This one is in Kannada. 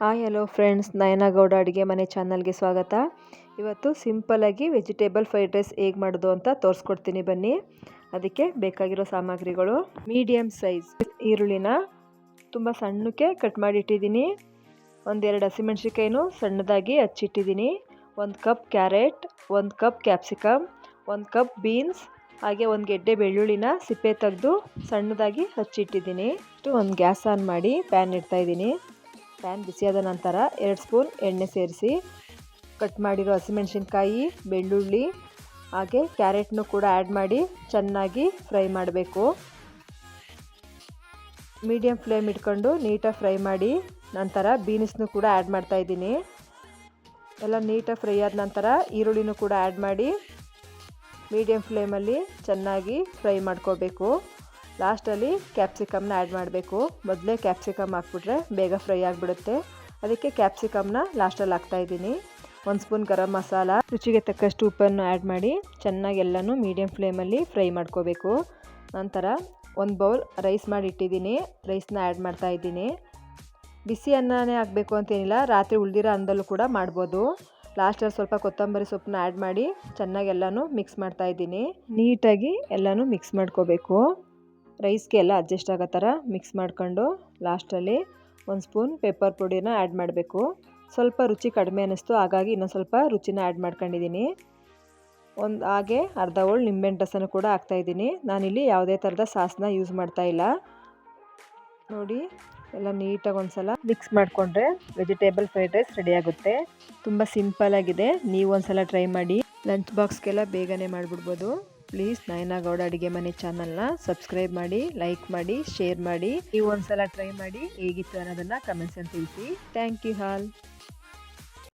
Hi hello friends, Nayana Gowda ಅಡುಗೆ ಮನೆ ಚಾನಲ್ಗೆ ಸ್ವಾಗತ. ಇವತ್ತು ಸಿಂಪಲ್ಲಾಗಿ ವೆಜಿಟೇಬಲ್ ಫ್ರೈಡ್ ರೈಸ್ ಹೇಗೆ ಮಾಡೋದು ಅಂತ ತೋರಿಸ್ಕೊಡ್ತೀನಿ ಬನ್ನಿ. ಅದಕ್ಕೆ ಬೇಕಾಗಿರೋ ಸಾಮಗ್ರಿಗಳು: ಮೀಡಿಯಮ್ ಸೈಜ್ ಈರುಳ್ಳಿನ ತುಂಬ ಸಣ್ಣಕ್ಕೆ ಕಟ್ ಮಾಡಿಟ್ಟಿದ್ದೀನಿ, ಒಂದೆರಡು ಹಸಿಮೆಣ್ಸಿಕಾಯಿನೂ ಸಣ್ಣದಾಗಿ ಹಚ್ಚಿಟ್ಟಿದ್ದೀನಿ, 1 cup carrot, 1 cup capsicum, 1 cup beans, ಹಾಗೆ ಒಂದು ಗೆಡ್ಡೆ ಬೆಳ್ಳುಳ್ಳಿನ ಸಿಪ್ಪೆ ತೆಗೆದು ಸಣ್ಣದಾಗಿ ಹಚ್ಚಿಟ್ಟಿದ್ದೀನಿ. ಒಂದು ಗ್ಯಾಸ್ ಆನ್ ಮಾಡಿ ಪ್ಯಾನ್ ಇಡ್ತಾಯಿದ್ದೀನಿ. ಪ್ಯಾನ್ ಬಿಸಿಯಾದ ನಂತರ 2 ಸ್ಪೂನ್ ಎಣ್ಣೆ ಸೇರಿಸಿ ಕಟ್ ಮಾಡಿರೋ ಹಸಿಮೆಣಸಿನ್ಕಾಯಿ, ಬೆಳ್ಳುಳ್ಳಿ ಹಾಗೆ ಕ್ಯಾರೆಟ್ನು ಕೂಡ ಆ್ಯಡ್ ಮಾಡಿ ಚೆನ್ನಾಗಿ ಫ್ರೈ ಮಾಡಬೇಕು. ಮೀಡಿಯಮ್ ಫ್ಲೇಮ್ ಇಟ್ಕೊಂಡು ನೀಟಾಗಿ ಫ್ರೈ ಮಾಡಿ ನಂತರ ಬೀನ್ಸ್ನು ಕೂಡ ಆ್ಯಡ್ ಮಾಡ್ತಾ ಇದ್ದೀನಿ. ಎಲ್ಲ ನೀಟಾಗಿ ಫ್ರೈ ಆದ ನಂತರ ಈರುಳ್ಳಿನೂ ಕೂಡ ಆ್ಯಡ್ ಮಾಡಿ ಮೀಡಿಯಮ್ ಫ್ಲೇಮಲ್ಲಿ ಚೆನ್ನಾಗಿ ಫ್ರೈ ಮಾಡ್ಕೋಬೇಕು. ಲಾಸ್ಟಲ್ಲಿ ಕ್ಯಾಪ್ಸಿಕಮ್ನ ಆ್ಯಡ್ ಮಾಡಬೇಕು. ಮೊದಲೇ ಕ್ಯಾಪ್ಸಿಕಮ್ ಹಾಕ್ಬಿಟ್ರೆ ಬೇಗ ಫ್ರೈ ಆಗಿಬಿಡುತ್ತೆ, ಅದಕ್ಕೆ ಕ್ಯಾಪ್ಸಿಕಮ್ನ ಲಾಸ್ಟಲ್ಲಿ ಹಾಕ್ತಾಯಿದ್ದೀನಿ. 1 ಸ್ಪೂನ್ ಗರಂ ಮಸಾಲ, ರುಚಿಗೆ ತಕ್ಕಷ್ಟು ಉಪ್ಪನ್ನು ಆ್ಯಡ್ ಮಾಡಿ ಚೆನ್ನಾಗಿ ಎಲ್ಲನೂ ಮೀಡಿಯಮ್ ಫ್ಲೇಮಲ್ಲಿ ಫ್ರೈ ಮಾಡ್ಕೋಬೇಕು. ನಂತರ 1 ಬೌಲ್ ರೈಸ್ ಮಾಡಿ ಇಟ್ಟಿದ್ದೀನಿ, ರೈಸ್ನ ಆ್ಯಡ್ ಮಾಡ್ತಾಯಿದ್ದೀನಿ. ಬಿಸಿ ಅನ್ನನೇ ಹಾಕಬೇಕು ಅಂತೇನಿಲ್ಲ, ರಾತ್ರಿ ಉಳಿದಿರೋ ಅನ್ನದಲ್ಲೂ ಕೂಡ ಮಾಡ್ಬೋದು. ಲಾಸ್ಟಲ್ಲಿ ಸ್ವಲ್ಪ ಕೊತ್ತಂಬರಿ ಸೊಪ್ಪನ್ನ ಆ್ಯಡ್ ಮಾಡಿ ಚೆನ್ನಾಗಿ ಎಲ್ಲನೂ ಮಿಕ್ಸ್ ಮಾಡ್ತಾಯಿದ್ದೀನಿ. ನೀಟಾಗಿ ಎಲ್ಲನೂ ಮಿಕ್ಸ್ ಮಾಡ್ಕೋಬೇಕು. ರೈಸ್ಗೆ ಎಲ್ಲ ಅಡ್ಜಸ್ಟ್ ಆಗೋ ಥರ ಮಿಕ್ಸ್ ಮಾಡ್ಕೊಂಡು ಲಾಸ್ಟಲ್ಲಿ 1 ಸ್ಪೂನ್ ಪೆಪ್ಪರ್ ಪುಡಿನ ಆ್ಯಡ್ ಮಾಡಬೇಕು. ಸ್ವಲ್ಪ ರುಚಿ ಕಡಿಮೆ ಅನ್ನಿಸ್ತು, ಹಾಗಾಗಿ ಇನ್ನೊಂದು ಸ್ವಲ್ಪ ರುಚಿನ ಆ್ಯಡ್ ಮಾಡ್ಕೊಂಡಿದ್ದೀನಿ. ಹಾಗೆ ಅರ್ಧ ಹೋಳು ನಿಂಬೆಹಣ್ಣು ರಸನೂ ಕೂಡ ಹಾಕ್ತಾಯಿದ್ದೀನಿ. ನಾನಿಲ್ಲಿ ಯಾವುದೇ ಥರದ ಸಾಸನ್ನ ಯೂಸ್ ಮಾಡ್ತಾಯಿಲ್ಲ. ನೋಡಿ, ಎಲ್ಲ ನೀಟಾಗಿ ಒಂದ್ಸಲ ಮಿಕ್ಸ್ ಮಾಡಿಕೊಂಡ್ರೆ ವೆಜಿಟೇಬಲ್ ಫ್ರೈಡ್ ರೈಸ್ ರೆಡಿ ಆಗುತ್ತೆ. ತುಂಬ ಸಿಂಪಲ್ಲಾಗಿದೆ, ನೀವು ಒಂದ್ಸಲ ಟ್ರೈ ಮಾಡಿ. ಲಂಚ್ ಬಾಕ್ಸ್ಗೆಲ್ಲ ಬೇಗನೆ ಮಾಡಿಬಿಡ್ಬೋದು. ಪ್ಲೀಸ್ ನಯನಾ ಗೌಡ ಅಡುಗೆ ಮನೆ ಚಾನಲ್ನ ಸಬ್ಸ್ಕ್ರೈಬ್ ಮಾಡಿ, ಲೈಕ್ ಮಾಡಿ, ಶೇರ್ ಮಾಡಿ. ನೀವು ಒಂದ್ಸಲ ಟ್ರೈ ಮಾಡಿ ಹೇಗಿತ್ತು ಅನ್ನೋದನ್ನು ಕಮೆಂಟ್ಸಲ್ಲಿ ತಿಳಿಸಿ. Thank you all.